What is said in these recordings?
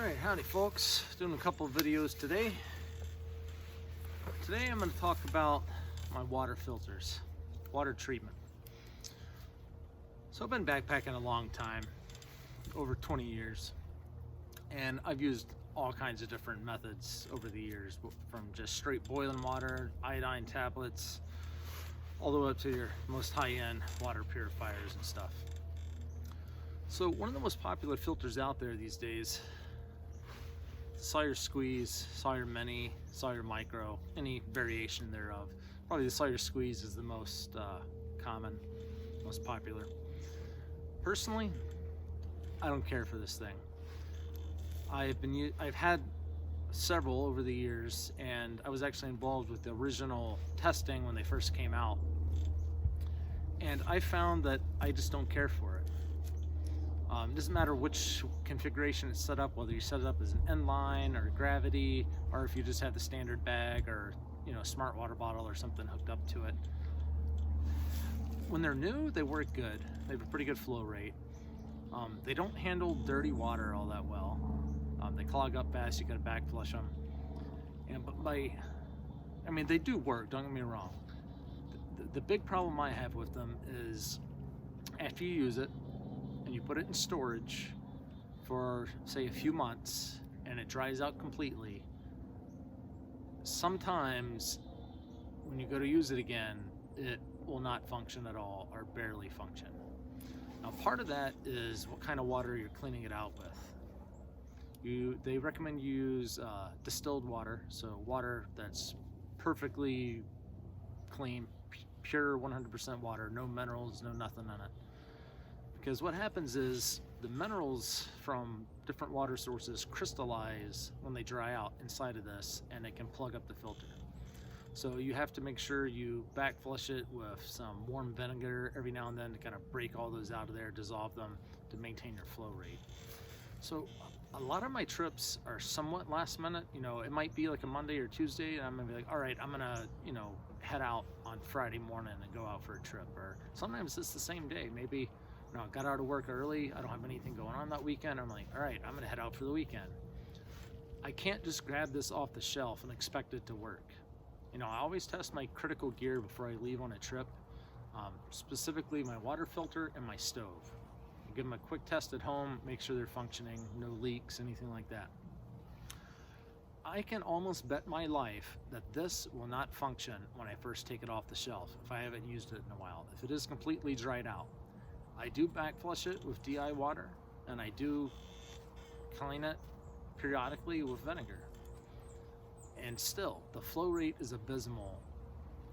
Alright, howdy folks. Doing a couple of videos today. Today I'm going to talk about my water filters, water treatment. So I've been backpacking a long time, over 20 years, and I've used all kinds of different methods over the years, from just straight boiling water, iodine tablets, all the way up to your most high-end water purifiers and stuff. So one of the most popular filters out there these days, Sawyer Squeeze, Sawyer Mini, Sawyer Micro, any variation thereof. Probably the Sawyer Squeeze is the most common, most popular. Personally, I don't care for this thing. I've had several over the years, and I was actually involved with the original testing when they first came out. And I found that I just don't care for it. It doesn't matter which configuration it's set up, whether you set it up as an inline or gravity, or if you just have the standard bag or smart water bottle or something hooked up to it. When they're new, they work good. They have a pretty good flow rate. They don't handle dirty water all that well. They clog up fast. You got to back flush them. But they do work. Don't get me wrong. The big problem I have with them is after you use it, and you put it in storage for say a few months and it dries out completely, sometimes when you go to use it again, it will not function at all or barely function. Now part of that is what kind of water you're cleaning it out with. They recommend you use distilled water, so water that's perfectly clean, pure 100% water, no minerals, no nothing in it. Because what happens is the minerals from different water sources crystallize when they dry out inside of this, and it can plug up the filter. So you have to make sure you back flush it with some warm vinegar every now and then to kind of break all those out of there, dissolve them to maintain your flow rate. So a lot of my trips are somewhat last minute. It might be like a Monday or Tuesday, and I'm gonna be like, all right, I'm gonna head out on Friday morning and go out for a trip. Or sometimes it's the same day. Maybe I got out of work early, I don't have anything going on that weekend, I'm like, all right, I'm gonna head out for the weekend. I can't just grab this off the shelf and expect it to work. I always test my critical gear before I leave on a trip, specifically my water filter and my stove. I give them a quick test at home, make sure they're functioning, no leaks, anything like that. I can almost bet my life that this will not function when I first take it off the shelf if I haven't used it in a while, if it is completely dried out. I do back flush it with DI water, and I do clean it periodically with vinegar. And still, the flow rate is abysmal.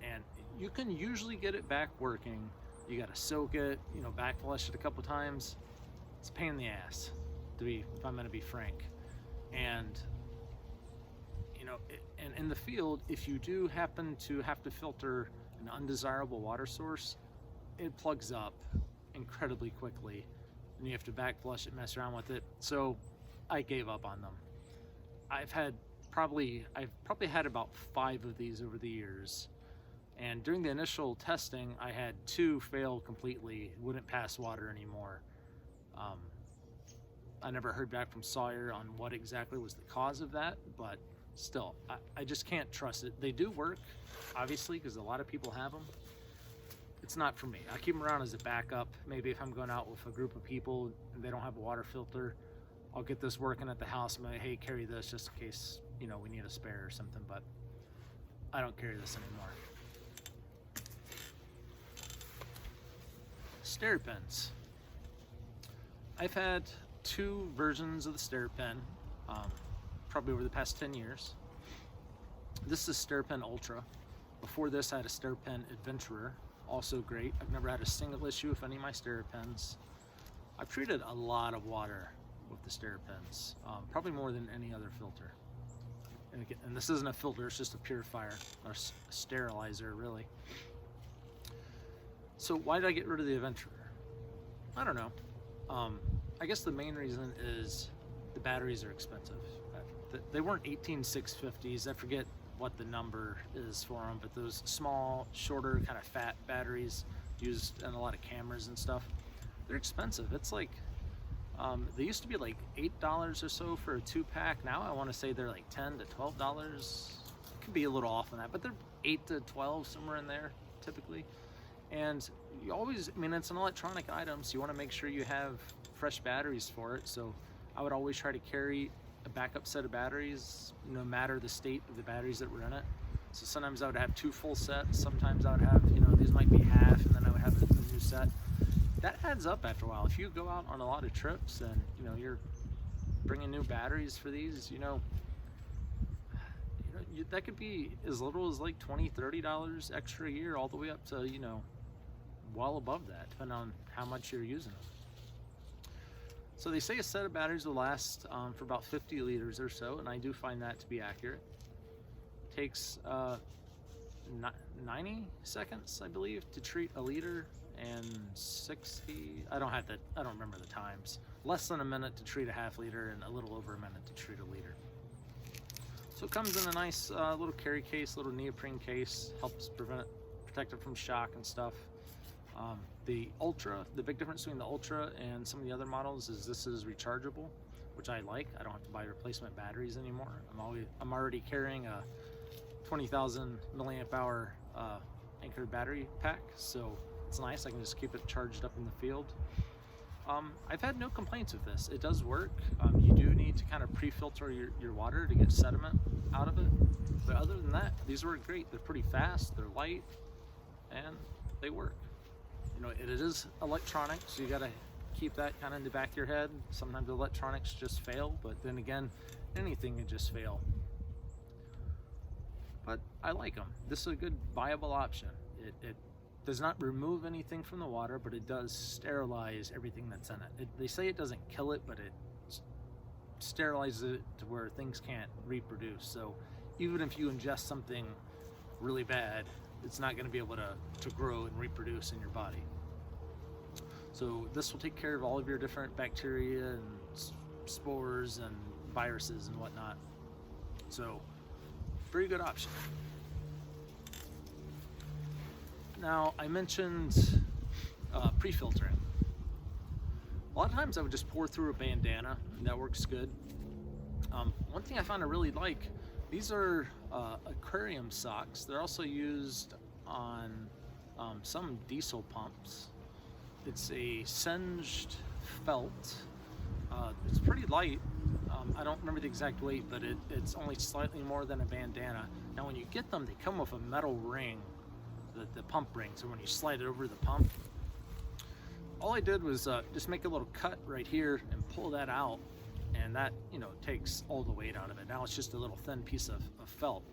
And you can usually get it back working. You gotta soak it, back flush it a couple times. It's a pain in the ass, if I'm gonna be frank. And and in the field, if you do happen to have to filter an undesirable water source, it plugs up incredibly quickly, and you have to back flush it, mess around with it. So I gave up on them. I've probably had about 5 of these over the years, and during the initial testing I had 2 fail completely, wouldn't pass water anymore. I never heard back from Sawyer on what exactly was the cause of that, but still, I just can't trust it. They do work, obviously, because a lot of people have them. It's not for me. I keep them around as a backup. Maybe if I'm going out with a group of people and they don't have a water filter, I'll get this working at the house and be like, hey, carry this just in case we need a spare or something. But I don't carry this anymore. Steripens. I've had 2 versions of the Stairpen, probably over the past 10 years. This is Stairpen Ultra. Before this, I had a Stairpen Adventurer. Also great. I've never had a single issue with any of my Steripens. I've treated a lot of water with the Steripens, probably more than any other filter. And this isn't a filter, it's just a purifier, or a sterilizer, really. So why did I get rid of the Adventurer? I don't know. I guess the main reason is the batteries are expensive. They weren't 18650s, I forget what the number is for them, but those small, shorter, kind of fat batteries used in a lot of cameras and stuff, they're expensive. It's like They used to be like $8 or so for a 2-pack. Now I want to say they're like $10 to $12. Could be a little off on that, but they're 8 to 12, somewhere in there typically. And you always, I mean, it's an electronic item, so you want to make sure you have fresh batteries for it. So I would always try to carry a backup set of batteries, no matter the state of the batteries that were in it. So sometimes I would have 2 full sets, sometimes I would have, you know, these might be half, and then I would have a new set. That adds up after a while. If you go out on a lot of trips and, you know, you're bringing new batteries for these, that could be as little as like $20, $30 extra a year, all the way up to, you know, well above that, depending on how much you're using them. So they say a set of batteries will last for about 50 liters or so, and I do find that to be accurate. It takes 90 seconds, I believe, to treat a liter, and 60, I don't remember the times. Less than a minute to treat a half liter, and a little over a minute to treat a liter. So it comes in a nice little carry case, little neoprene case, helps protect it from shock and stuff. The Ultra, the big difference between the Ultra and some of the other models is this is rechargeable, which I like. I don't have to buy replacement batteries anymore. I'm already carrying a 20,000 milliamp hour anchored battery pack, so it's nice. I can just keep it charged up in the field. I've had no complaints with this. It does work. You do need to kind of pre-filter your water to get sediment out of it, but other than that, these work great. They're pretty fast, they're light, and they work. You know, it is electronic, so you got to keep that kind of in the back of your head. Sometimes the electronics just fail, but then again, anything can just fail. But I like them. This is a good viable option. It does not remove anything from the water, but it does sterilize everything that's in it. They say it doesn't kill it, but it sterilizes it to where things can't reproduce. So even if you ingest something really bad, it's not going to be able to grow and reproduce in your body. So this will take care of all of your different bacteria and spores and viruses and whatnot. So very good option. Now I mentioned pre-filtering. A lot of times I would just pour through a bandana, and that works good. One thing I found I really like, these are Aquarium Socks. They're also used on some diesel pumps. It's a singed felt. It's pretty light. I don't remember the exact weight, but it's only slightly more than a bandana. Now when you get them, they come with a metal ring, the pump ring, so when you slide it over the pump. All I did was just make a little cut right here and pull that out, and that, you know, takes all the weight out of it. Now it's just a little thin piece of felt,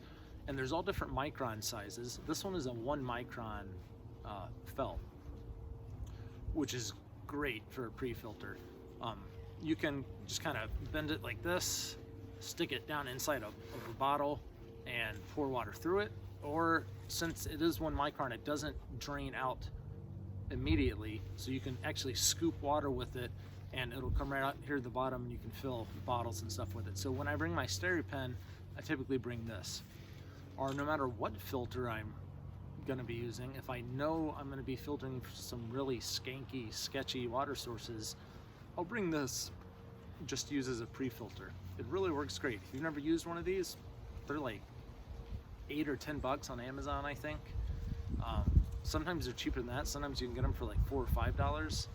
and there's all different micron sizes. This one is a 1 micron felt, which is great for a pre-filter. You can just kind of bend it like this, stick it down inside of a bottle and pour water through it, or since it is 1 micron, it doesn't drain out immediately, so you can actually scoop water with it, and it'll come right out here at the bottom, and you can fill bottles and stuff with it. So when I bring my Stairpen, I typically bring this, or no matter what filter I'm going to be using. If I know I'm going to be filtering some really skanky, sketchy water sources, I'll bring this, just use as a pre-filter. It really works great. If you've never used one of these, they're like $8 or $10 on Amazon, I think. Sometimes they're cheaper than that. Sometimes you can get them for like $4 or $5.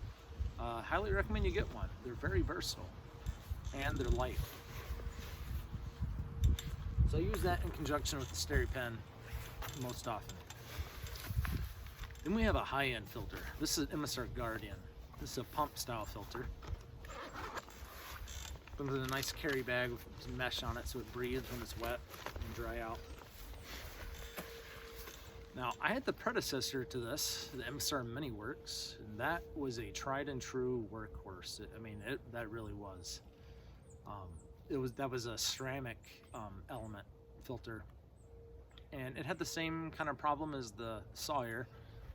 Highly recommend you get one. They're very versatile, and they're light. So I use that in conjunction with the Stairpen most often. Then we have a high-end filter. This is MSR Guardian. This is a pump style filter. Comes in a nice carry bag with some mesh on it so it breathes when it's wet and dry out. Now, I had the predecessor to this, the MSR Mini Works, and that was a tried and true workhorse. That really was. That was a ceramic element filter, and it had the same kind of problem as the Sawyer.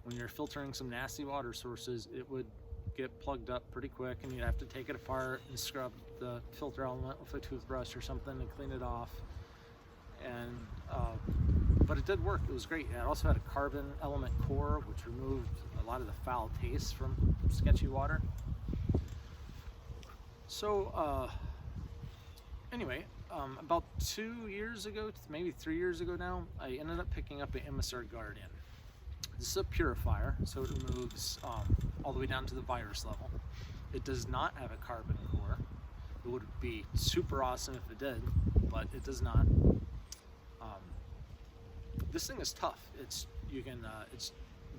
When you're filtering some nasty water sources, it would get plugged up pretty quick, and you'd have to take it apart and scrub the filter element with a toothbrush or something to clean it off. And but it did work. It was great. It also had a carbon element core, which removed a lot of the foul taste from sketchy water. So anyway, about 2 years ago, maybe 3 years ago now, I ended up picking up an MSR Guardian. This is a purifier, so it removes all the way down to the virus level. It does not have a carbon core. It would be super awesome if it did, but it does not. This thing is tough. It's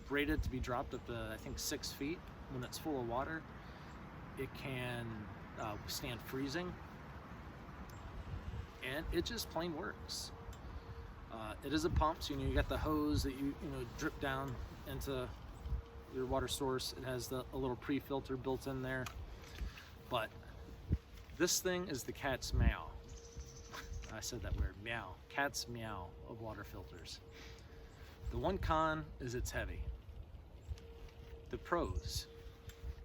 rated to be dropped up to, I think, 6 feet when it's full of water. It can withstand freezing, and it just plain works. It is a pump, so you got the hose that you drip down into your water source. It has a little pre-filter built in there, but this thing is the cat's meow. I said that weird, meow. Cat's meow of water filters. The one con is it's heavy. The pros: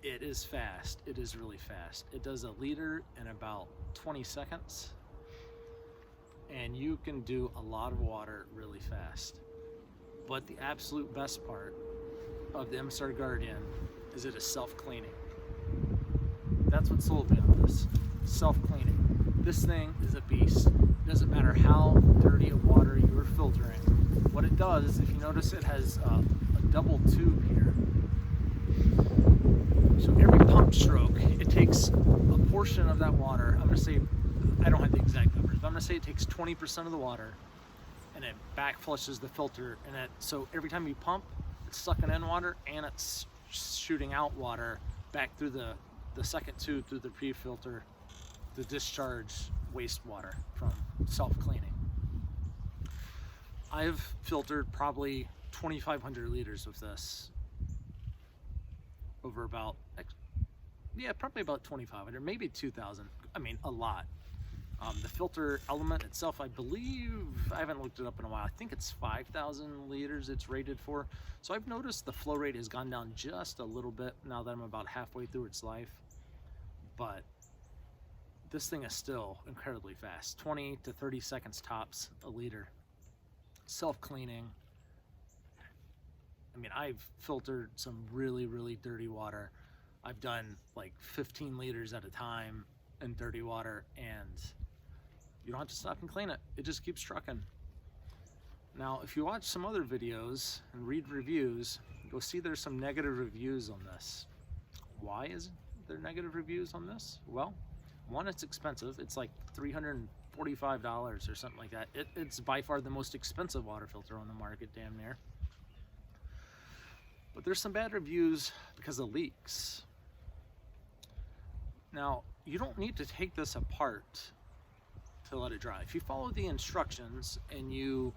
it is fast. It is really fast. It does 1 liter in about 20 seconds, and you can do a lot of water really fast. But the absolute best part of the MSR Guardian is it is self-cleaning. That's what sold me on this. Self-cleaning. This thing is a beast. It doesn't matter how dirty of water you are filtering. What it does, if you notice, it has a double tube here. So every pump stroke, it takes a portion of that water. I'm going to say, I don't have the exact numbers, but I'm going to say it takes 20% of the water, and it back flushes the filter. And so every time you pump, it's sucking in water and it's shooting out water back through the second tube through the pre-filter to discharge wastewater from self-cleaning. I've filtered probably 2,500 liters with this over about, probably about 2,500, maybe 2,000. I mean, a lot. The filter element itself, I believe, I haven't looked it up in a while, I think it's 5,000 liters it's rated for. So I've noticed the flow rate has gone down just a little bit now that I'm about halfway through its life. But this thing is still incredibly fast. 20 to 30 seconds tops, 1 liter. Self-cleaning. I mean, I've filtered some really, really dirty water. I've done like 15 liters at a time in dirty water, and you don't have to stop and clean it. It just keeps trucking. Now, if you watch some other videos and read reviews, you'll see there's some negative reviews on this. Why is there negative reviews on this? Well, one, it's expensive. It's like $345 or something like that. It's by far the most expensive water filter on the market, damn near. But there's some bad reviews because of leaks. Now, you don't need to take this apart to let it dry. If you follow the instructions and you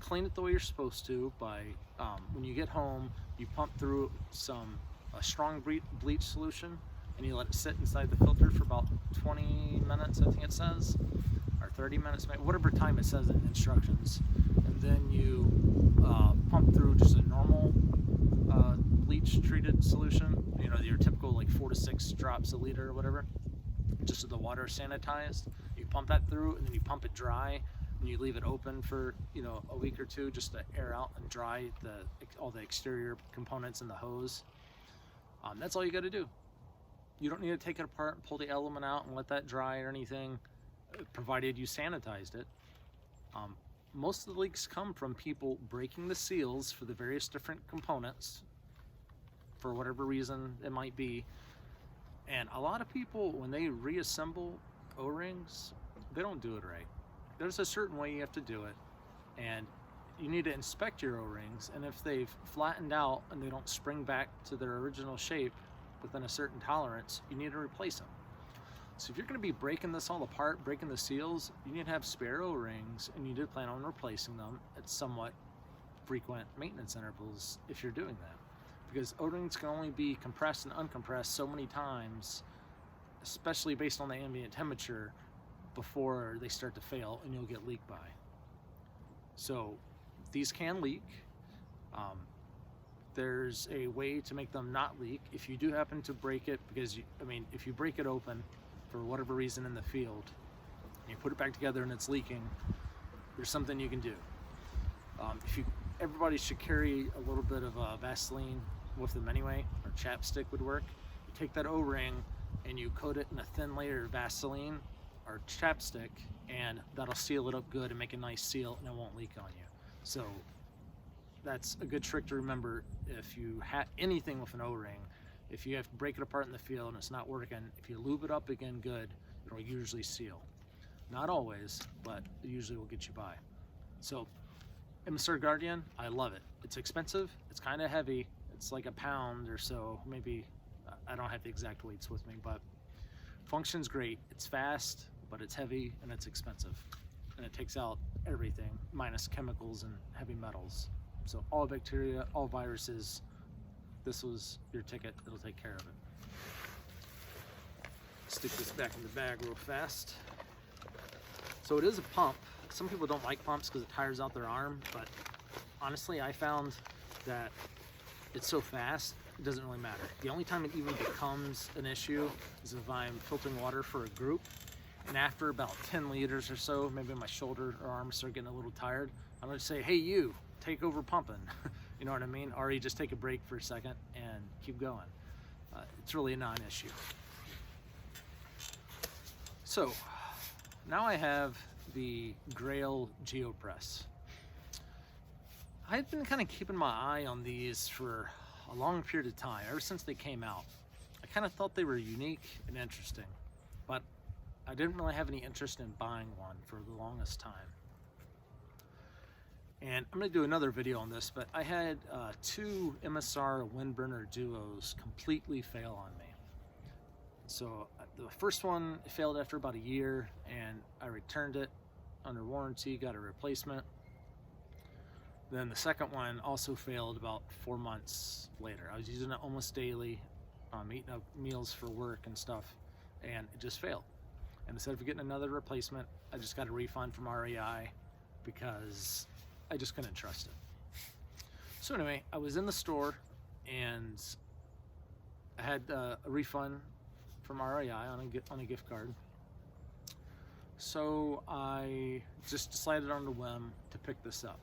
clean it the way you're supposed to by, when you get home, you pump through a strong bleach solution and you let it sit inside the filter for about 20 minutes, I think it says, or 30 minutes, whatever time it says in instructions. And then you pump through just a normal bleach treated solution, your typical like 4 to 6 drops a liter or whatever, just so the water is sanitized. You pump that through and then you pump it dry and you leave it open for a week or two just to air out and dry all the exterior components in the hose. That's all you got to do. You don't need to take it apart and pull the element out and let that dry or anything, provided you sanitized it. Most of the leaks come from people breaking the seals for the various different components for whatever reason it might be. And a lot of people, when they reassemble O-rings, they don't do it right. There's a certain way you have to do it, and you need to inspect your O-rings, and if they've flattened out and they don't spring back to their original shape within a certain tolerance, you need to replace them. So if you're going to be breaking this all apart, breaking the seals, you need to have spare O-rings, and you do plan on replacing them at somewhat frequent maintenance intervals if you're doing that. Because O-rings can only be compressed and uncompressed so many times, especially based on the ambient temperature, before they start to fail and you'll get leaked by. So these can leak. There's a way to make them not leak if you do happen to break it, because if you break it open for whatever reason in the field and you put it back together and it's leaking, there's something you can do. Everybody should carry a little bit of Vaseline with them anyway, or chapstick would work. You take that O-ring and you coat it in a thin layer of Vaseline or chapstick, and that'll seal it up good and make a nice seal, and it won't leak on you. So that's a good trick to remember. If you have anything with an O-ring, if you have to break it apart in the field and it's not working, if you lube it up again good, it'll usually seal. Not always, but it usually will get you by. So MSR Guardian, I love it. It's expensive, it's kind of heavy. It's like a pound or so, maybe. I don't have the exact weights with me, but function's great. It's fast, but it's heavy and it's expensive. And it takes out everything minus chemicals and heavy metals. So all bacteria, all viruses, this was your ticket. It'll take care of it. Stick this back in the bag real fast. So it is a pump. Some people don't like pumps because it tires out their arm, but honestly, I found that it's so fast, it doesn't really matter. The only time it even becomes an issue is if I'm filtering water for a group, and after about 10 liters or so, maybe my shoulder or arms start getting a little tired, I'm gonna say, hey you, take over pumping. You know what I mean? Or you just take a break for a second and keep going. It's really a non-issue. So now I have the Grail geopress. I've been kind of keeping my eye on these for a long period of time, ever since they came out. I kind of thought they were unique and interesting, but I didn't really have any interest in buying one for the longest time. And I'm going to do another video on this, but I had 2 MSR Windburner duos completely fail on me. So the first one failed after about a year, and I returned it under warranty, got a replacement. Then the second one also failed about 4 months later. I was using it almost daily, eating up meals for work and stuff, and it just failed. And instead of getting another replacement, I just got a refund from REI because I just couldn't trust it. So anyway, I was in the store and I had a refund from REI on a gift card. So I just decided on a whim to pick this up.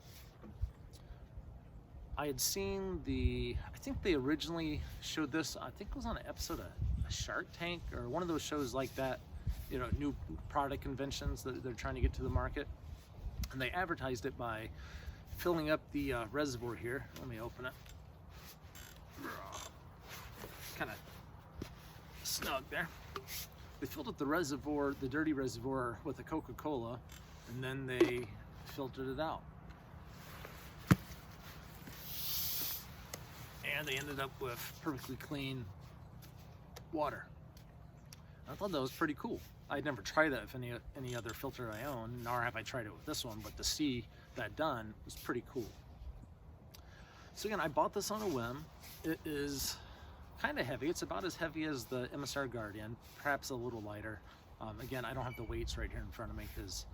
I had seen I think they originally showed this, I think it was on an episode of Shark Tank or one of those shows like that, you know, new product conventions that they're trying to get to the market. And they advertised it by filling up the reservoir here. Let me open it. Kind of snug there. They filled up the reservoir, the dirty reservoir, with a Coca-Cola, and then they filtered it out. And they ended up with perfectly clean water. I thought that was pretty cool. I'd never tried that with any other filter I own, nor have I tried it with this one, but to see that done was pretty cool. So again, I bought this on a whim. It is kind of heavy. It's about as heavy as the MSR Guardian, perhaps a little lighter. Again, I don't have the weights right here in front of me because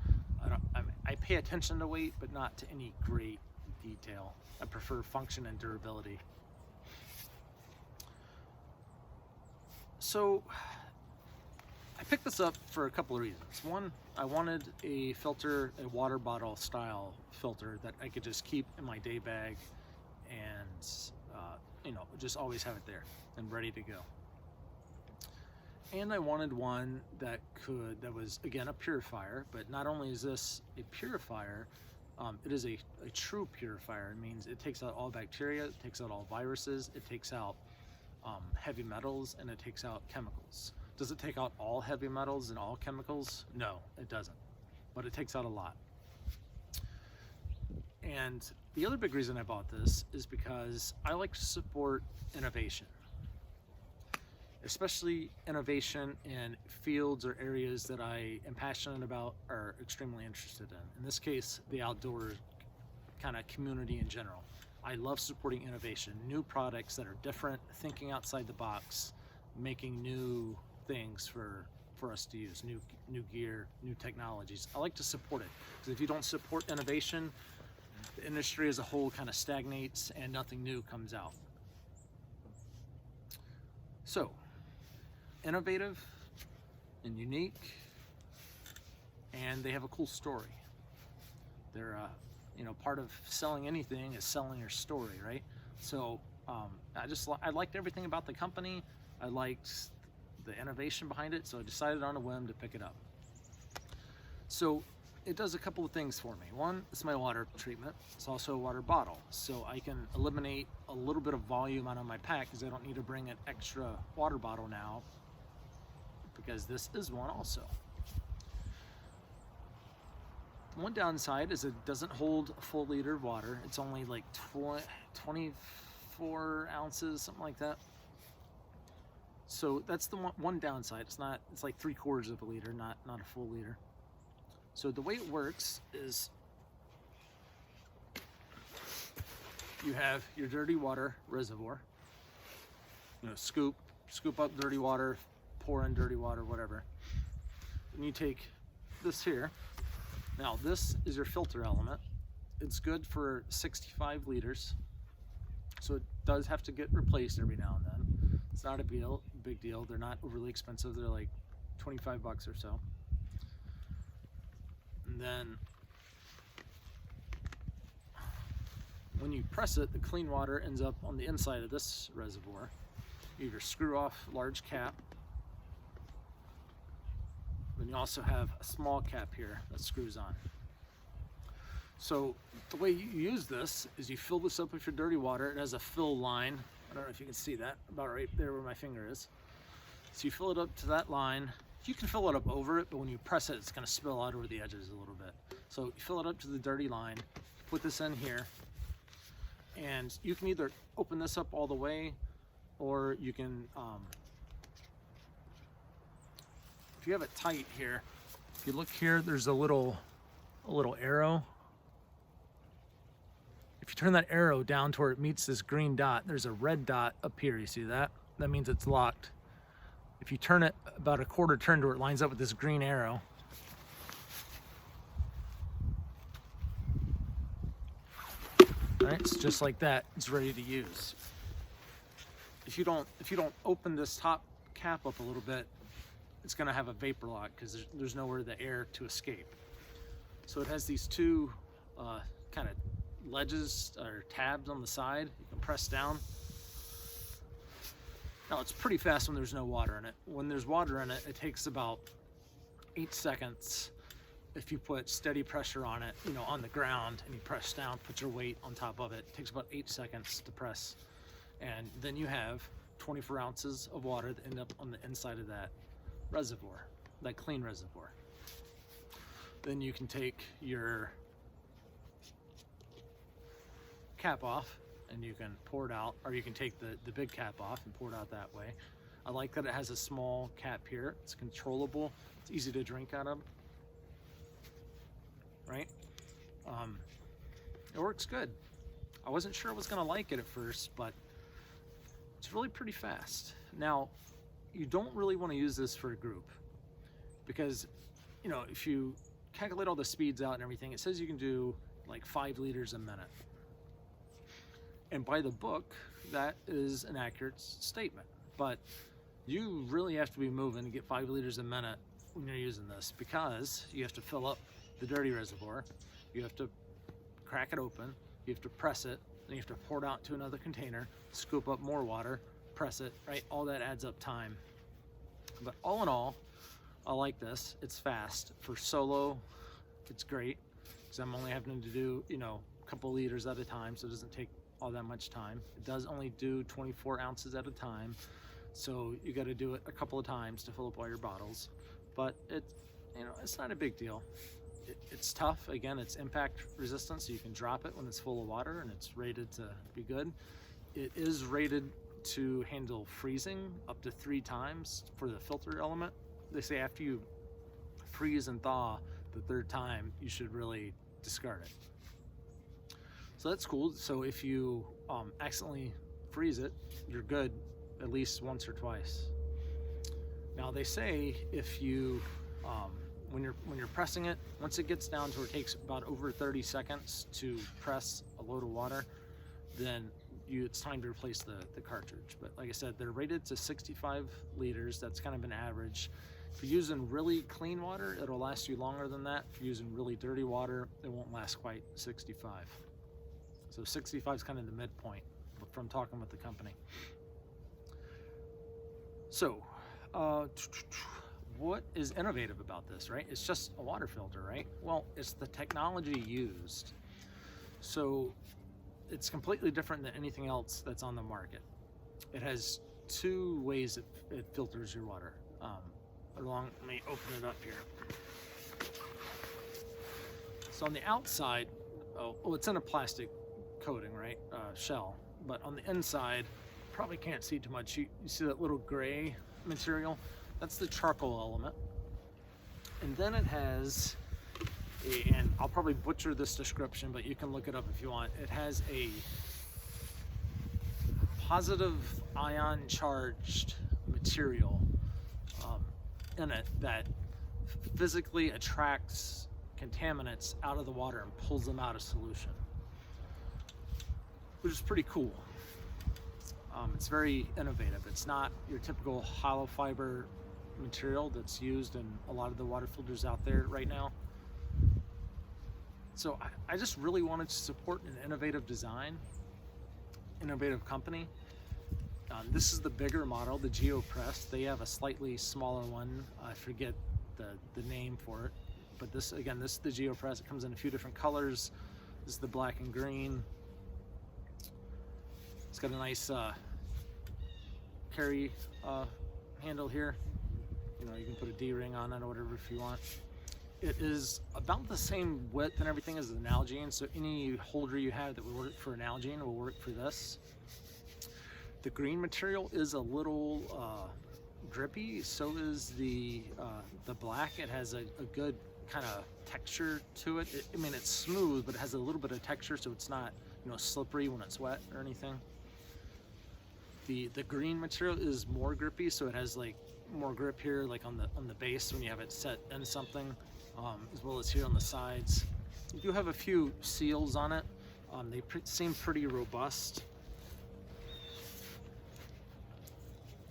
I pay attention to weight, but not to any great detail. I prefer function and durability. So I picked this up for a couple of reasons. One, I wanted a filter, a water bottle style filter that I could just keep in my day bag and you know, just always have it there and ready to go. And I wanted one that was again a purifier, but not only is this a purifier, it is a true purifier. It means it takes out all bacteria, it takes out all viruses, it takes out heavy metals, and it takes out chemicals. Does it take out all heavy metals and all chemicals? No, it doesn't, but it takes out a lot. And the other big reason I bought this is because I like to support innovation, especially innovation in fields or areas that I am passionate about or extremely interested in. In this case, the outdoor kind of community in general. I love supporting innovation, new products that are different, thinking outside the box, making new things for us to use, new gear, new technologies. I like to support it, because if you don't support innovation, the industry as a whole kind of stagnates and nothing new comes out. So, innovative and unique, and they have a cool story. They're you know, part of selling anything is selling your story, right? So I liked everything about the company. I liked the innovation behind it, so I decided on a whim to pick it up. So it does a couple of things for me. One, it's my water treatment. It's also a water bottle, so I can eliminate a little bit of volume out of my pack because I don't need to bring an extra water bottle now, because this is one also. One downside is it doesn't hold a full liter of water. It's only like 24 ounces, something like that. So that's the one downside. It's like 3/4 of a liter, not a full liter. So the way it works is you have your dirty water reservoir. Scoop up dirty water, pour in dirty water, whatever. And you take this here. Now this is your filter element. It's good for 65 liters. So it does have to get replaced every now and then. It's not a big deal. They're not overly expensive. They're like 25 bucks or so. And then when you press it, the clean water ends up on the inside of this reservoir. You either screw off large cap. Then you also have a small cap here that screws on. So the way you use this is you fill this up with your dirty water. It has a fill line. I don't know if you can see that, about right there where my finger is. So you fill it up to that line. You can fill it up over it, but when you press it, it's going to spill out over the edges a little bit. So you fill it up to the dirty line, put this in here, and you can either open this up all the way, or you can, if you have it tight here, if you look here, there's a little arrow. If you turn that arrow down to where it meets this green dot, there's a red dot up here. You see that? That means it's locked. If you turn it about a quarter turn to where it lines up with this green arrow, right? It's just like that. It's ready to use. If you don't open this top cap up a little bit, it's going to have a vapor lock because there's nowhere the air to escape. So it has these two kind of ledges or tabs on the side. You can press down. Now it's pretty fast when there's no water in it. When there's water in it, it takes about 8 seconds. If you put steady pressure on it, on the ground, and you press down, put your weight on top of it, it takes about 8 seconds to press. And then you have 24 ounces of water that end up on the inside of that reservoir, that clean reservoir. Then you can take your cap off and you can pour it out, or you can take the big cap off and pour it out that way. I like that it has a small cap here. It's controllable. It's easy to drink out of, right? It works good. I wasn't sure I was gonna like it at first, but it's really pretty fast. Now, you don't really want to use this for a group because, if you calculate all the speeds out and everything, it says you can do like 5 liters a minute. And by the book, that is an accurate statement. But you really have to be moving to get 5 liters a minute when you're using this, because you have to fill up the dirty reservoir, you have to crack it open, you have to press it, then you have to pour it out to another container, scoop up more water, press it, right? All that adds up time. But all in all, I like this. It's fast. For solo, it's great because I'm only having to do, a couple liters at a time, so it doesn't take all that much time. It does only do 24 ounces at a time, so you got to do it a couple of times to fill up all your bottles. But it's not a big deal. It's tough. Again, it's impact resistant, so you can drop it when it's full of water, and it's rated to be good. It is rated to handle freezing up to 3 times for the filter element. They say after you freeze and thaw the 3rd time, you should really discard it. So that's cool. So if you accidentally freeze it, you're good at least once or twice. Now they say if you when you're pressing it, once it gets down to where it takes about over 30 seconds to press a load of water, then it's time to replace the cartridge. But like I said, they're rated to 65 liters. That's kind of an average. If you're using really clean water, it'll last you longer than that. If you're using really dirty water, it won't last quite 65. So 65 is kind of the midpoint from talking with the company. So What is innovative about this, right? It's just a water filter, right? Well, it's the technology used. So it's completely different than anything else that's on the market. It has two ways it filters your water. Let me open it up here. So on the outside, it's in a plastic coating, right? Shell. But on the inside, probably can't see too much. You see that little gray material? That's the charcoal element. And then it has and I'll probably butcher this description, but you can look it up if you want. It has a positive ion charged material in it that physically attracts contaminants out of the water and pulls them out of solution, which is pretty cool. It's very innovative. It's not your typical hollow fiber material that's used in a lot of the water filters out there right now. So I just really wanted to support an innovative design, innovative company. This is the bigger model, the geopress. They have a slightly smaller one. I forget the name for it. But this is the geopress. It comes in a few different colors. This is the black and green. It's got a nice carry handle here. You know, you can put a D-ring on it or whatever if you want. It is about the same width and everything as the Nalgene, so any holder you have that would work for an Nalgene will work for this. The green material is a little drippy, so is the black. It has a good kind of texture to it. I mean, it's smooth, but it has a little bit of texture, so it's not, you know, slippery when it's wet or anything. The green material is more grippy, so it has like more grip here, like on the base when you have it set in something, as well as here on the sides. You do have a few seals on it. They seem pretty robust.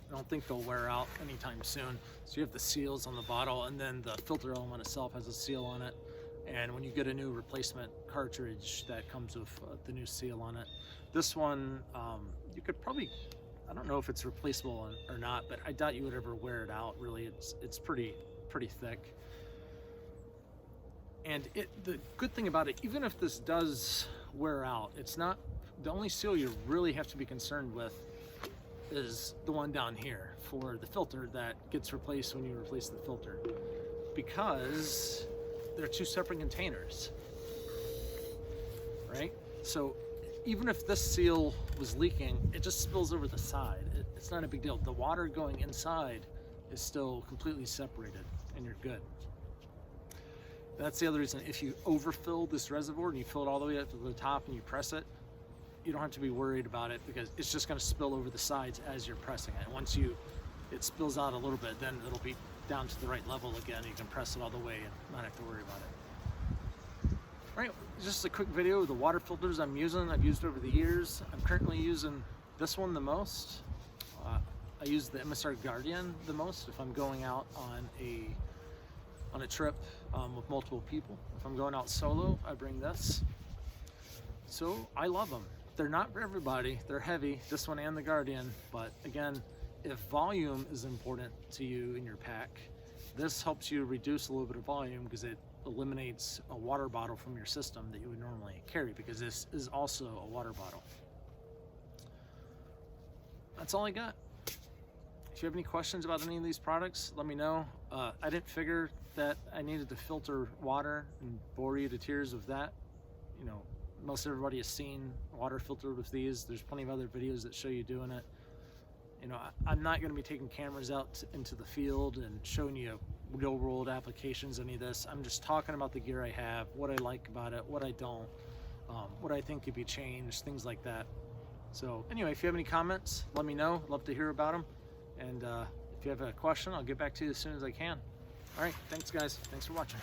I don't think they'll wear out anytime soon. So you have the seals on the bottle, and then the filter element itself has a seal on it. And when you get a new replacement cartridge, that comes with the new seal on it. This one, you could probably, I don't know if it's replaceable or not, but I doubt you would ever wear it out. Really, it's pretty thick. And the good thing about it, even if this does wear out, it's not, the only seal you really have to be concerned with is the one down here for the filter that gets replaced when you replace the filter, because they're two separate containers, right? So even if this seal was leaking, it just spills over the side. It's not a big deal. The water going inside is still completely separated and you're good. That's the other reason. If you overfill this reservoir and you fill it all the way up to the top and you press it, you don't have to be worried about it, because it's just going to spill over the sides as you're pressing it. Once it spills out a little bit, then it'll be down to the right level again. You can press it all the way and not have to worry about it. All right, just a quick video of the water filters I'm using. I've used over the years. I'm currently using this one the most. I use the MSR Guardian the most if I'm going out on a trip with multiple people. If I'm going out solo, I bring this. So I love them. They're not for everybody. They're heavy, this one and the Guardian, but again, if volume is important to you in your pack, this helps you reduce a little bit of volume because it eliminates a water bottle from your system that you would normally carry, because this is also a water bottle. That's all I got. If you have any questions about any of these products, let me know. I didn't figure that I needed to filter water and bore you to tears with that. You know, most everybody has seen water filtered with these. There's plenty of other videos that show you doing it. You know, I'm not going to be taking cameras out into the field and showing you real world applications, any of this. I'm just talking about the gear I have, what I like about it, what I don't, what I think could be changed, things like that. So anyway, if you have any comments, let me know. Love to hear about them. And if you have a question, I'll get back to you as soon as I can. All right, thanks guys. Thanks for watching.